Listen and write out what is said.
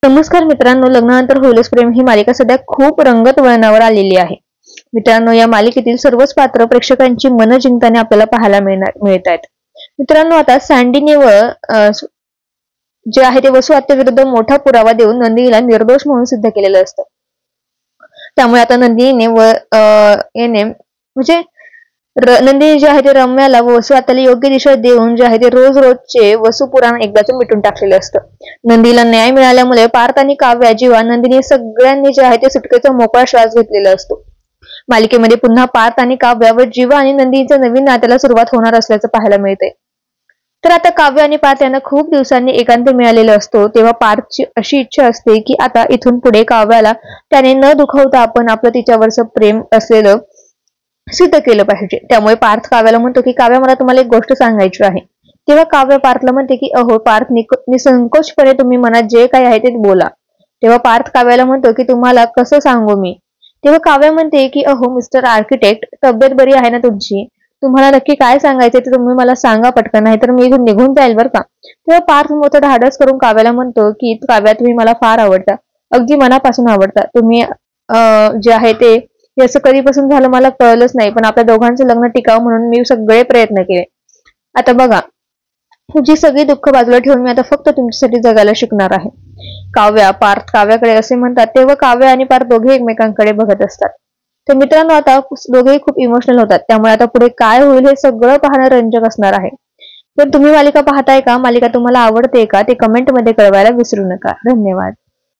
नमस्कार मित्रांनो, लग्नानंतर होईलच प्रेम ही मालिका सध्या खूप रंगत वळणावर आलेली आहे. मित्रांनो, या मालिकेतील सर्वच पात्र प्रेक्षकांची मन जिंकताना आपल्याला पाहायला मिळत आहेत. मित्रांनो, आता सँडीने जे आहे ते वसू हत्येविरुद्ध मोठा पुरावा देऊन नंदिनीला निर्दोष म्हणून सिद्ध केलेलं असतं. त्यामुळे आता नंदिनीने नंदिनी जे आहे ते रम्याला व वसू आत्याला योग्य दिशा देऊन जे आहे ते रोजचे वसू पुराण एकदाच मिटून टाकलेलं असतं. नंदीला न्याय मिळाल्यामुळे पार्थ आणि काव्या जीवा नंदिनी सगळ्यांनी जे आहे ते सुटकेचा मोकळा श्वास घेतलेला असतो. मालिकेमध्ये पुन्हा पार्थ आणि काव्या व जीवा आणि नंदिनीच्या नवीन नात्याला सुरुवात होणार असल्याचं पाहायला मिळते. तर आता काव्य आणि पार्थ यांना खूप दिवसांनी एकांत मिळालेला असतो, तेव्हा पार्थची अशी इच्छा असते की आता इथून पुढे काव्याला त्याने न दुखवता आपण आपलं तिच्यावरचं प्रेम असलेलं सिद्ध केलं पाहिजे. त्यामुळे पार्थ काव्याला म्हणतो की काव्या, मला तुम्हाला एक गोष्ट सांगायची आहे. तेव्हा काव्य पार्थला म्हणते की अहो पार्थ, निसंकोचपणे तुम्ही मनात जे काही आहे ते बोला. तेव्हा पार्थ काव्याला म्हणतो की तुम्हाला कसं सांगू मी. तेव्हा काव्या म्हणते की अहो मिस्टर आर्किटेक्ट, तब्येत बरी आहे ना तुमची? तुम्हाला नक्की काय सांगायचे ते तुम्ही मला सांगा पटकन, नाही तर मी इथून निघून जाईल बरं का. तेव्हा पार्थ मोठं धाडस करून काव्याला म्हणतो की काव्या, तुम्ही मला फार आवडता, अगदी मनापासून आवडता. तुम्ही जे आहे ते असं कधीपासून झालं मला कळलंच नाही, पण आपल्या दोघांचं लग्न टिकावं म्हणून मी सगळे प्रयत्न केले. आता बघा, तुझी सगळी दुःख बाजूला ठेवून मी आता फक्त तुमच्यासाठी जगायला शिकणार आहे. पार्थ काव्याकडे असे म्हणतात, तेव्हा काव्य आणि पार्थ दोघे एकमेकांकडे बघत असतात. तर मित्रांनो, आता दोघेही खूप इमोशनल होतात. त्यामुळे आता पुढे काय होईल हे सगळं पाहणं रंजक असणार आहे. पण तुम्ही मालिका पाहताय का? मालिका तुम्हाला आवडते का? ते कमेंटमध्ये कळवायला विसरू नका. धन्यवाद.